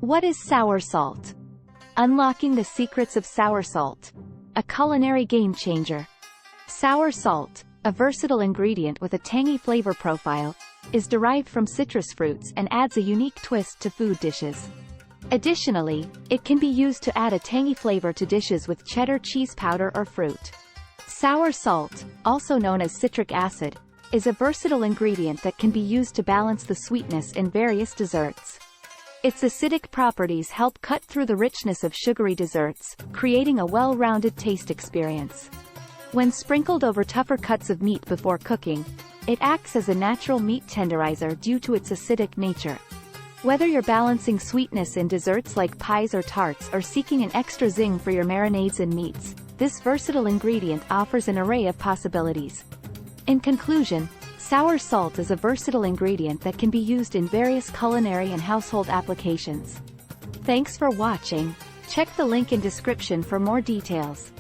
What is sour salt? Unlocking the secrets of sour salt. A culinary game changer. Sour salt, a versatile ingredient with a tangy flavor profile, is derived from citrus fruits and adds a unique twist to food dishes. Additionally, it can be used to add a tangy flavor to dishes with cheddar cheese powder or fruit. Sour salt, also known as citric acid, is a versatile ingredient that can be used to balance the sweetness in various desserts. Its acidic properties help cut through the richness of sugary desserts, creating a well-rounded taste experience. When sprinkled over tougher cuts of meat before cooking, it acts as a natural meat tenderizer due to its acidic nature. Whether you're balancing sweetness in desserts like pies or tarts or seeking an extra zing for your marinades and meats, this versatile ingredient offers an array of possibilities. In conclusion, sour salt is a versatile ingredient that can be used in various culinary and household applications. Thanks for watching. Check the link in description for more details.